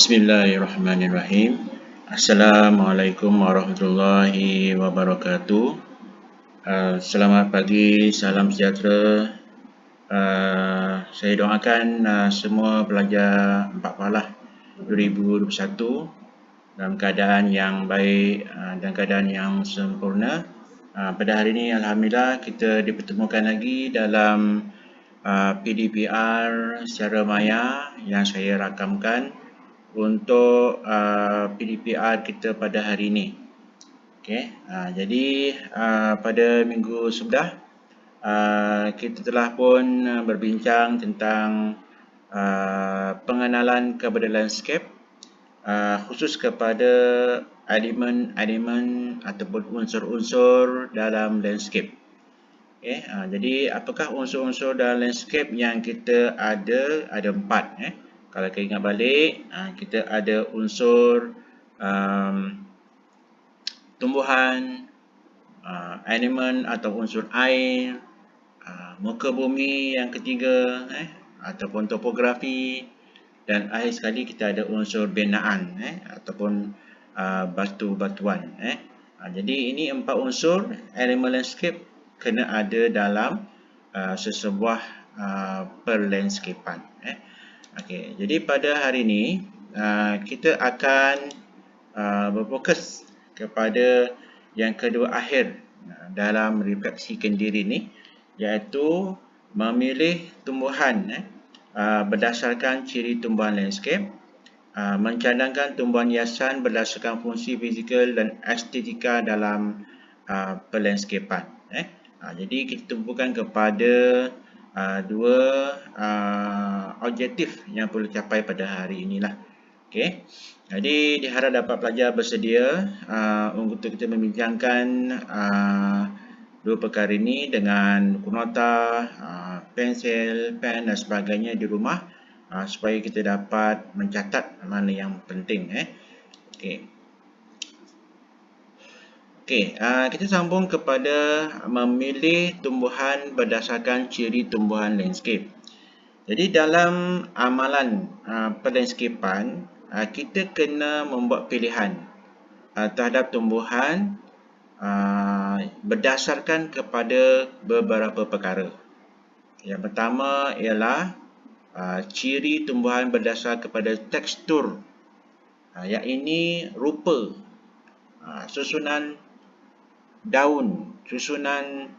Bismillahirrahmanirrahim. Assalamualaikum warahmatullahi wabarakatuh. Selamat pagi, salam sejahtera. Saya doakan semua pelajar 4 Falah 2021 dalam keadaan yang baik dan keadaan yang sempurna. Pada hari ini alhamdulillah kita dipertemukan lagi dalam PDPR secara maya yang saya rakamkan untuk PDPR kita pada hari ini. Okey, jadi pada minggu sebelah kita telah pun berbincang tentang pengenalan kepada landscape, khusus kepada elemen-elemen ataupun unsur-unsur dalam landscape. Okay, jadi apakah unsur-unsur dalam landscape yang kita ada 4. Kalau kita ingat balik, kita ada unsur tumbuhan, elemen atau unsur air, muka bumi yang ketiga, ataupun topografi, dan akhir sekali kita ada unsur binaan ataupun batu-batuan. Jadi ini 4 unsur elemen landscape kena ada dalam sesebuah perlandscapan. Okey, jadi pada hari ini kita akan berfokus kepada yang kedua akhir dalam refleksikan diri ni, iaitu memilih tumbuhan berdasarkan ciri tumbuhan landscape, mencadangkan tumbuhan hiasan berdasarkan fungsi fizikal dan estetika dalam perlandscapan. Jadi kita tumpukan kepada dua objektif yang perlu capai pada hari inilah. Okey. Jadi diharap dapat pelajar bersedia untuk kita membincangkan dua perkara ini dengan buku nota, pensel, pen dan sebagainya di rumah, supaya kita dapat mencatat mana yang penting. Okey, kita sambung kepada memilih tumbuhan berdasarkan ciri tumbuhan landscape. Jadi dalam amalan perlandscapan, kita kena membuat pilihan terhadap tumbuhan berdasarkan kepada beberapa perkara. Yang pertama ialah ciri tumbuhan berdasar kepada tekstur, yang ini rupa, susunan daun, susunan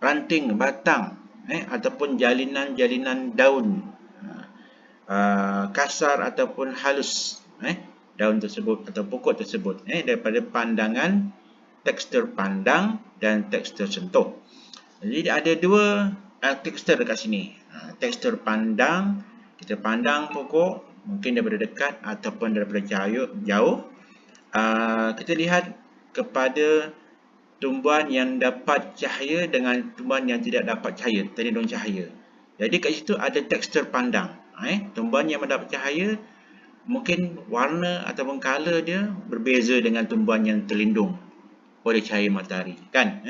ranting, batang, ataupun jalinan-jalinan daun, kasar ataupun halus daun tersebut atau pokok tersebut, daripada pandangan tekstur pandang dan tekstur sentuh. Jadi ada dua tekstur dekat sini. Tekstur pandang, kita pandang pokok mungkin daripada dekat ataupun daripada jauh. Kita lihat kepada tumbuhan yang dapat cahaya dengan tumbuhan yang tidak dapat cahaya, terlindung cahaya. Jadi kat situ ada tekstur pandang. Tumbuhan yang mendapat cahaya, mungkin warna ataupun color dia berbeza dengan tumbuhan yang terlindung oleh cahaya matahari, kan?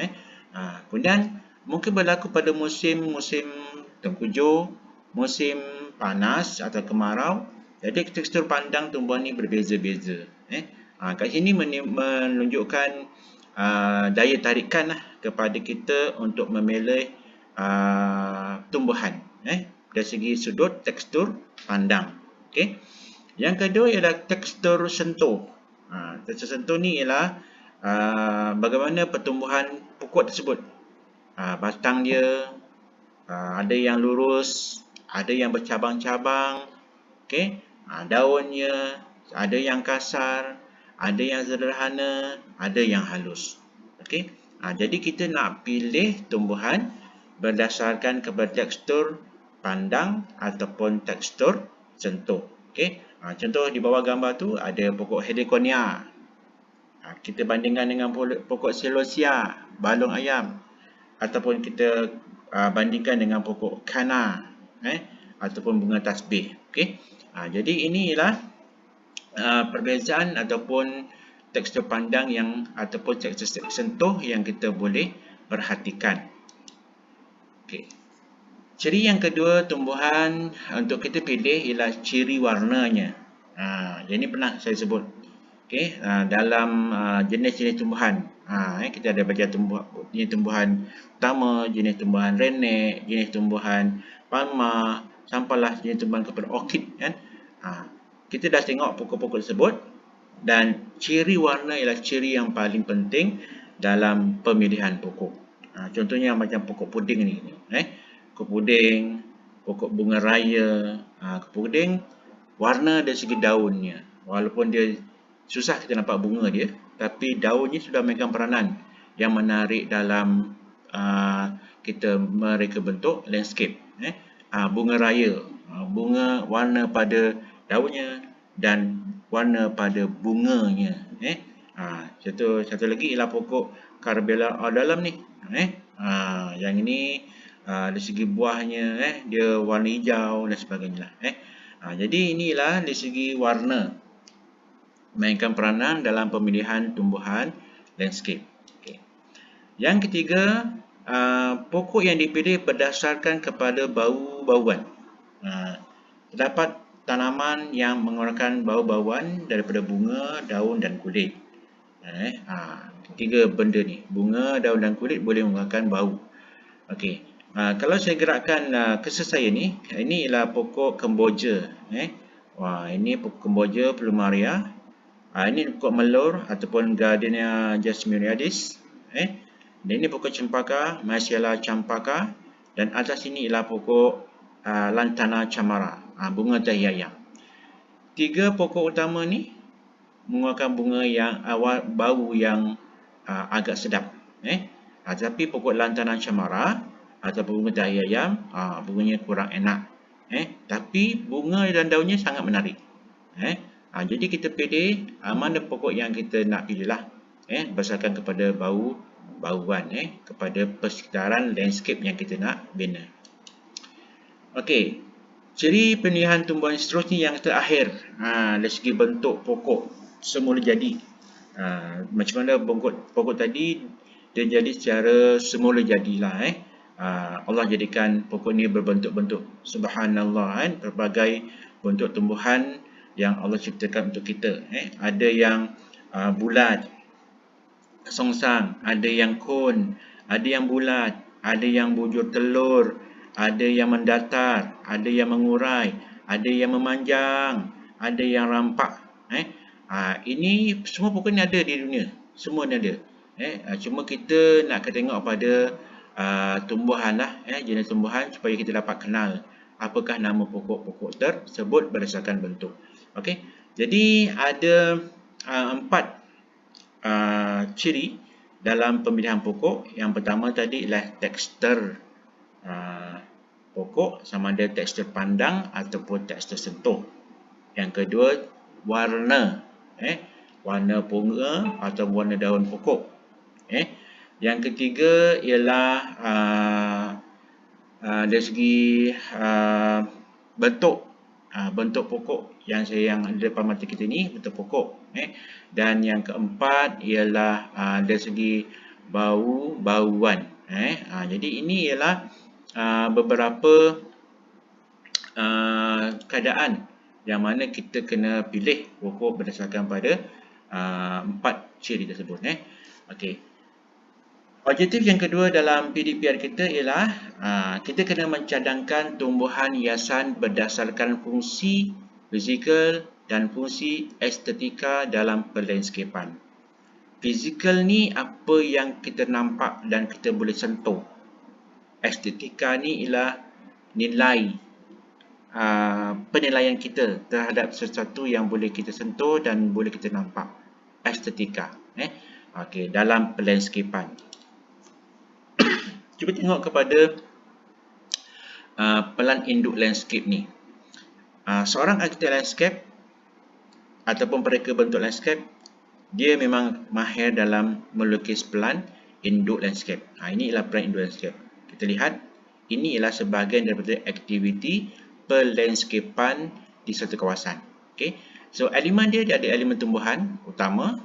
Kemudian mungkin berlaku pada musim tengkujuh, musim panas atau kemarau. Jadi tekstur pandang tumbuhan ni berbeza-beza. Kat sini menunjukkan daya tarikan kepada kita untuk memilih tumbuhan dari segi sudut tekstur pandang. Okey. Yang kedua ialah tekstur sentuh. Tekstur sentuh ni ialah bagaimana pertumbuhan pokok tersebut. Batang dia ada yang lurus, ada yang bercabang-cabang, okey. Daunnya ada yang kasar, ada yang sederhana, ada yang halus. Okey. Jadi kita nak pilih tumbuhan berdasarkan kepada tekstur pandang ataupun tekstur sentuh. Okey. Contoh di bawah gambar tu ada pokok heliconia. Kita bandingkan dengan pokok celosia, balung ayam, ataupun kita bandingkan dengan pokok kana, ataupun bunga tasbih. Okey. Jadi ini ialah perbezaan ataupun tekstur pandang yang ataupun tekstur sentuh yang kita boleh perhatikan. Okey. Ciri yang kedua tumbuhan untuk kita pilih ialah ciri warnanya. Yang ini pernah saya sebut. Okey, dalam jenis-jenis tumbuhan. Kita ada baca jenis tumbuhan utama, jenis tumbuhan renek, jenis tumbuhan palma, sampailah jenis tumbuhan kepada orkid kan. Kita dah tengok pokok-pokok tersebut dan ciri warna ialah ciri yang paling penting dalam pemilihan pokok. Contohnya macam pokok puding ni. Pokok puding, pokok bunga raya, pokok puding warna dari segi daunnya. Walaupun dia susah kita nampak bunga dia, tapi daunnya sudah memegang peranan yang menarik dalam kita mereka bentuk landscape. Bunga raya, bunga warna pada daunnya dan warna pada bunganya. Satu lagi ialah pokok Carbella dalam ni. Yang ini dari segi buahnya dia warna hijau dan sebagainya. Jadi inilah dari segi warna mainkan peranan dalam pemilihan tumbuhan landscape. Yang ketiga, pokok yang dipilih berdasarkan kepada bau-bauan. Terdapat tanaman yang mengeluarkan bau-bauan daripada bunga, daun dan kulit. Tiga benda ni, bunga, daun dan kulit boleh mengeluarkan bau. Kalau saya gerakkan cursor saya ni, ini ialah pokok kemboja. Ini pokok kemboja plumaria. Ini pokok melur ataupun Gardenia jasminiadis. Dan ini pokok cempaka, Marcella champaka. Dan atas ini ialah pokok lantana camara, bunga tahi ayam. Tiga pokok utama ni mengeluarkan bunga yang bau yang agak sedap. Tapi pokok lantana camara atau bunga tahi ayam, bunganya kurang enak. Tapi bunga dan daunnya sangat menarik. Jadi kita pilih mana pokok yang kita nak pilih lah. Berdasarkan kepada bauan, kepada persekitaran landscape yang kita nak bina. Ciri pemilihan tumbuhan seterusnya yang terakhir, dari segi bentuk pokok semula jadi. Macam mana pokok tadi dia jadi secara semula jadilah. Allah jadikan pokok ni berbentuk-bentuk. Subhanallah, berbagai bentuk tumbuhan yang Allah ciptakan untuk kita. Ada yang bulat, songsang, ada yang kon, ada yang bulat, ada yang bujur telur, ada yang mendatar, ada yang mengurai, ada yang memanjang, ada yang rampak. Ini semua pokok ni ada di dunia. Semua ni ada. Cuma kita nak tengok pada tumbuhan lah, jenis tumbuhan supaya kita dapat kenal apakah nama pokok-pokok tersebut berdasarkan bentuk. Jadi ada 4 ciri dalam pemilihan pokok. Yang pertama tadi ialah tekstur pokok, sama ada tekstur pandang ataupun tekstur sentuh. Yang kedua, warna, warna bunga atau warna daun pokok. Yang ketiga ialah dari segi bentuk pokok yang ada depan mata kita ni, bentuk pokok. Dan yang keempat ialah dari segi bauan. Jadi ini ialah beberapa keadaan yang mana kita kena pilih pokok berdasarkan pada 4 ciri tersebut. Objektif yang kedua dalam PDPR kita ialah kita kena mencadangkan tumbuhan hiasan berdasarkan fungsi fizikal dan fungsi estetika dalam perlandscapan. Fizikal ni apa yang kita nampak dan kita boleh sentuh. Estetika ni ialah nilai penilaian kita terhadap sesuatu yang boleh kita sentuh dan boleh kita nampak. Estetika. Dalam perlandscapan. Cuba tengok kepada pelan induk landscape ni. Seorang arkitek landscape ataupun pereka bentuk landscape, dia memang mahir dalam melukis pelan induk landscape. Ini ialah pelan induk landscape. Kita lihat, ini ialah sebahagian daripada aktiviti perlandscapan di satu kawasan. So elemen dia ada elemen tumbuhan utama,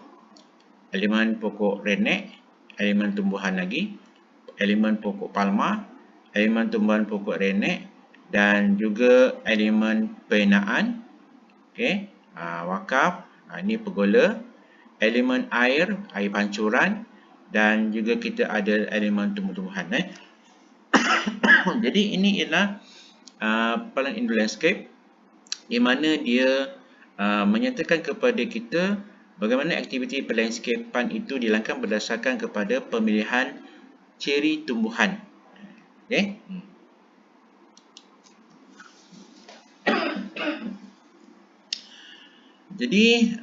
elemen pokok renek, elemen tumbuhan lagi, elemen pokok palma, elemen tumbuhan pokok renek dan juga elemen penaan. wakaf, ini pergola, elemen air, air pancuran, dan juga kita ada elemen tumbuh-tumbuhan. Jadi ini ialah Plan Indo Landscape di mana dia menyatakan kepada kita bagaimana aktiviti perlandscapan itu dilakukan berdasarkan kepada pemilihan ciri tumbuhan. Okey. Jadi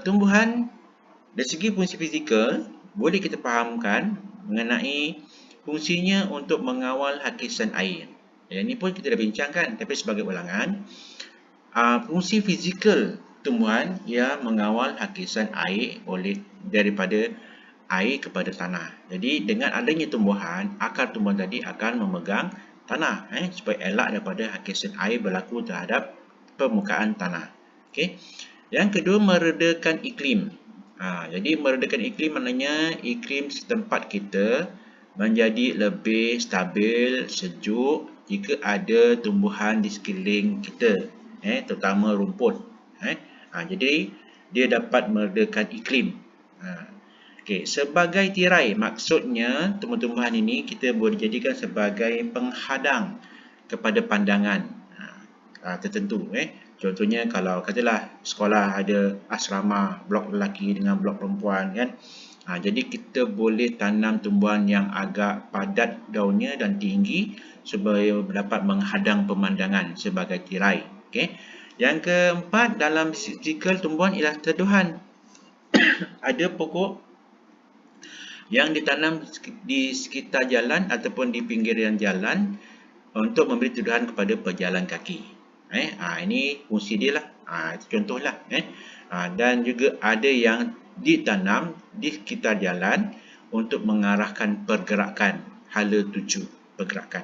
tumbuhan dari segi fungsi fizikal boleh kita fahamkan mengenai fungsinya untuk mengawal hakisan air. Yang ini pun kita dah bincangkan, tapi sebagai ulangan, fungsi fizikal tumbuhan ia mengawal hakisan air daripada air kepada tanah. Jadi dengan adanya tumbuhan, akar tumbuhan tadi akan memegang tanah supaya elak daripada hakisan air berlaku terhadap permukaan tanah. Okey. Yang kedua, meredakan iklim. Jadi meredakan iklim maknanya iklim setempat kita menjadi lebih stabil, sejuk jika ada tumbuhan di sekeliling kita, terutama rumput. Jadi dia dapat meredakan iklim. Okey, sebagai tirai, maksudnya tumbuh-tumbuhan ini kita boleh jadikan sebagai penghadang kepada pandangan tertentu. Contohnya kalau katalah sekolah ada asrama blok lelaki dengan blok perempuan kan. Jadi kita boleh tanam tumbuhan yang agak padat daunnya dan tinggi supaya dapat menghadang pemandangan sebagai tirai. Okey. Yang keempat dalam sikl tumbuhan ialah teduhan. Ada pokok yang ditanam di sekitar jalan ataupun di pinggiran jalan untuk memberi teduhan kepada pejalan kaki. Ini fungsi dia lah. Contohlah. Dan juga ada yang ditanam di sekitar jalan untuk mengarahkan pergerakan, hala tuju pergerakan.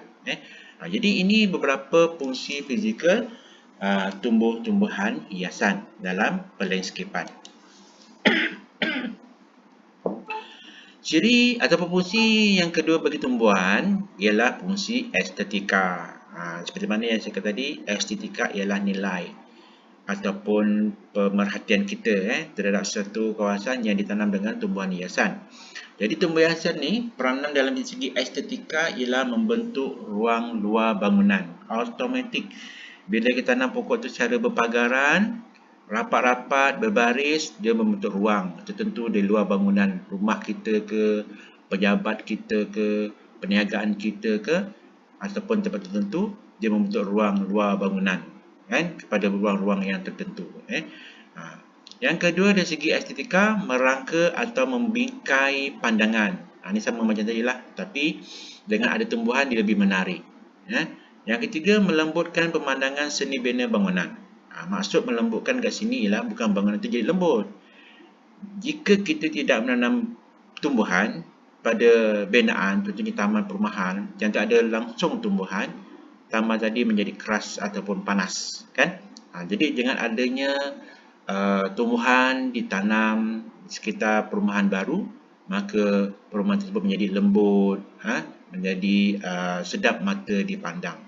Jadi ini beberapa fungsi fizikal tumbuh-tumbuhan hiasan dalam perlandscapan. Ciri ataupun fungsi yang kedua bagi tumbuhan ialah fungsi estetika. Seperti mana yang saya kata tadi, estetika ialah nilai ataupun pemerhatian kita terhadap satu kawasan yang ditanam dengan tumbuhan hiasan. Jadi tumbuhan hiasan ni peranan dalam segi estetika ialah membentuk ruang luar bangunan. Automatik bila kita tanam pokok tu secara berpagaran, rapat-rapat, berbaris, dia membentuk ruang tertentu di luar bangunan rumah kita ke, pejabat kita ke, perniagaan kita ke, ataupun tempat tertentu, dia membentuk ruang luar bangunan kepada ruang-ruang yang tertentu. Yang kedua dari segi estetika, merangka atau membingkai pandangan. Ini sama macam tadi lah, tapi dengan ada tumbuhan dia lebih menarik. Yang ketiga, melembutkan pemandangan seni bina bangunan. Maksud melembutkan kat sini ialah bukan bangunan itu jadi lembut. Jika kita tidak menanam tumbuhan pada binaan, contohnya taman perumahan yang tak ada langsung tumbuhan, taman tadi menjadi keras ataupun panas, kan? Jadi dengan adanya tumbuhan ditanam di sekitar perumahan baru, maka perumahan tersebut menjadi lembut, menjadi sedap mata dipandang.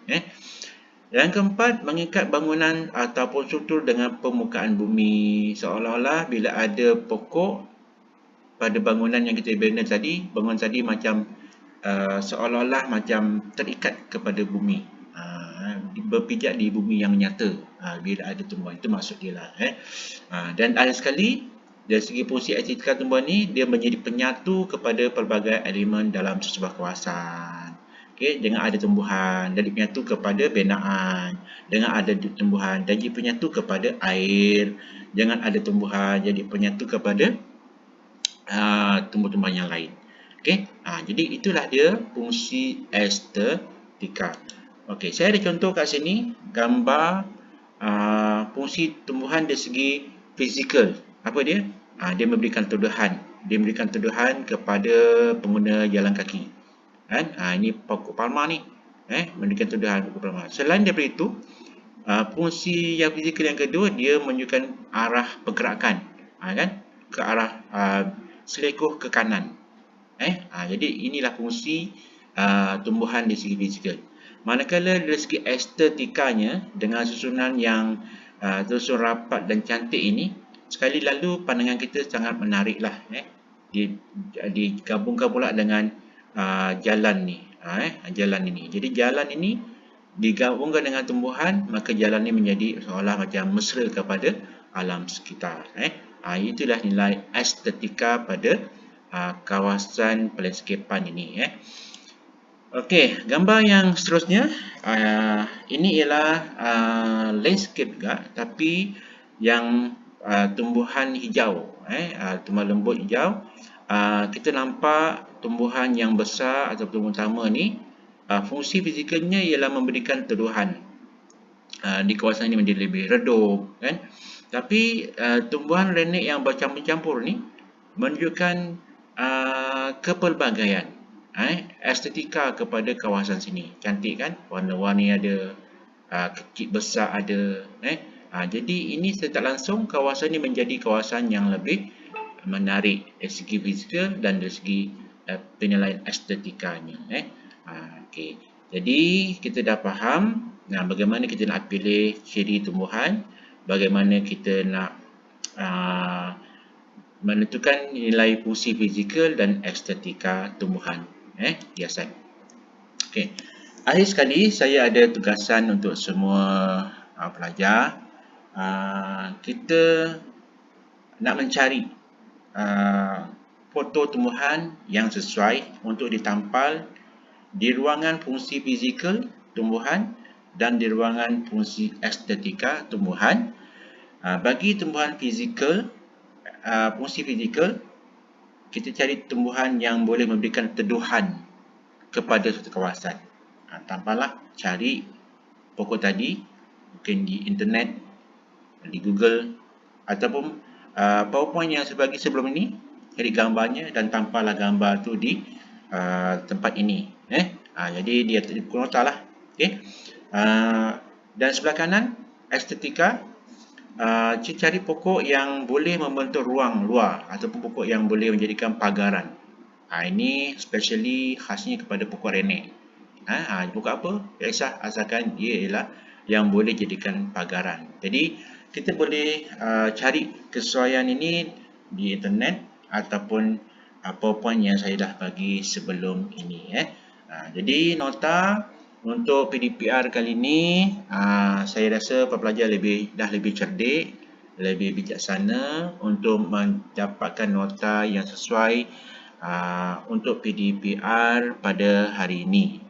Yang keempat, mengikat bangunan ataupun struktur dengan permukaan bumi, seolah-olah bila ada pokok pada bangunan yang kita bina tadi, bangunan tadi macam seolah-olah macam terikat kepada bumi, berpijak di bumi yang nyata bila ada tumbuhan. Itu maksud dia lah. Dan ada sekali dari segi fungsi estetika tumbuhan ni, dia menjadi penyatu kepada pelbagai elemen dalam sebuah kawasan. Dengan ada tumbuhan jadi penyatu kepada binaan, dengan ada tumbuhan jadi penyatu kepada air, dengan ada tumbuhan jadi penyatu kepada tumbuh-tumbuhan yang lain. Jadi itulah dia fungsi estetika. Saya ada contoh kat sini gambar fungsi tumbuhan dari segi fizikal. Apa dia? Dia memberikan teduhan. Dia memberikan teduhan kepada pengguna jalan kaki. Ini pokok palma ni. Memberikan teduhan pokok palma. Selain daripada itu, fungsi yang fizikal yang kedua, dia menunjukkan arah pergerakan. Ke arah selekuh ke kanan. Jadi inilah fungsi tumbuhan dari segi fizikal. Manakala dari segi estetikanya dengan susunan yang tersusun rapat dan cantik ini, sekali lalu pandangan kita sangat menariklah. Digabungkan pula dengan jalan ni, jalan ini. Jadi jalan ini digabungkan dengan tumbuhan, maka jalan ini menjadi seolah macam mesra kepada alam sekitar. Itulah nilai estetika pada kawasan landscape ini. Okey, gambar yang seterusnya, ini ialah landscape juga, tapi yang tumbuhan hijau, tumbuhan lembut hijau. Kita nampak tumbuhan yang besar atau tumbuhan utama ni, fungsi fizikalnya ialah memberikan teduhan. Di kawasan ini menjadi lebih redup, kan? Tapi tumbuhan renek yang bercampur-campur ni menunjukkan kepelbagaian, estetika kepada kawasan sini. Cantik kan? Warna-warni ada, kecil besar ada. Jadi ini secara langsung kawasan ini menjadi kawasan yang lebih menarik dari segi fizikal dan dari segi penilaian estetikanya. Okey. Jadi kita dah faham bagaimana kita nak pilih ciri tumbuhan, bagaimana kita nak menentukan nilai fungsi fizikal dan estetika tumbuhan hiasan. Okey. Akhir sekali, saya ada tugasan untuk semua pelajar. Kita nak mencari foto tumbuhan yang sesuai untuk ditampal di ruangan fungsi fizikal tumbuhan dan di ruangan fungsi estetika tumbuhan. Bagi tumbuhan fizikal, fungsi fizikal, kita cari tumbuhan yang boleh memberikan teduhan kepada suatu kawasan. Tampallah, cari pokok tadi, mungkin di internet, di Google, ataupun PowerPoint yang sebagi sebelum ini, cari gambarnya dan tampallah gambar tu di tempat ini. Jadi dia pukul nota lah. Okay. Dan sebelah kanan, estetika, cari pokok yang boleh membentuk ruang luar ataupun pokok yang boleh menjadikan pagaran. Ini especially khasnya kepada pokok renek. Pokok apa? Tak kisah, asalkan dia ialah yang boleh jadikan pagaran. Jadi kita boleh cari kesesuaian ini di internet ataupun PowerPoint yang saya dah bagi sebelum ini. Jadi nota untuk PDPR kali ini, saya rasa pelajar dah lebih cerdik, lebih bijaksana untuk mendapatkan nota yang sesuai untuk PDPR pada hari ini.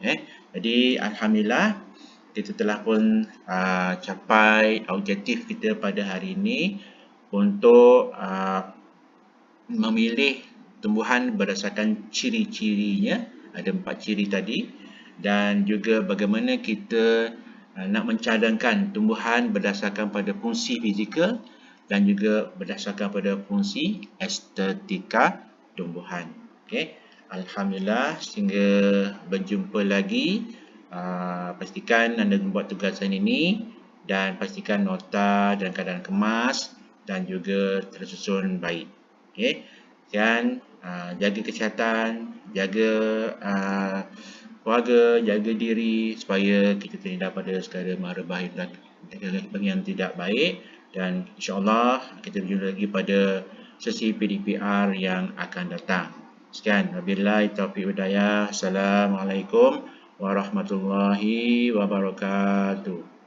Jadi alhamdulillah kita telah pun capai objektif kita pada hari ini untuk memilih tumbuhan berdasarkan ciri-cirinya. Ada 4 ciri tadi, dan juga bagaimana kita nak mencadangkan tumbuhan berdasarkan pada fungsi fizikal dan juga berdasarkan pada fungsi estetika tumbuhan. Okey, alhamdulillah, sehingga berjumpa lagi. Pastikan anda membuat tugasan ini dan pastikan nota dalam keadaan kemas dan juga tersusun baik. Okey, dan jaga kesihatan, jaga keluarga, jaga diri supaya kita terhindar pada segala mara bahaya yang tidak baik, dan insya-Allah kita berjumpa lagi pada sesi PDPR yang akan datang. Sekian, wabillahi taufiq wal hidayah. Assalamualaikum warahmatullahi wabarakatuh.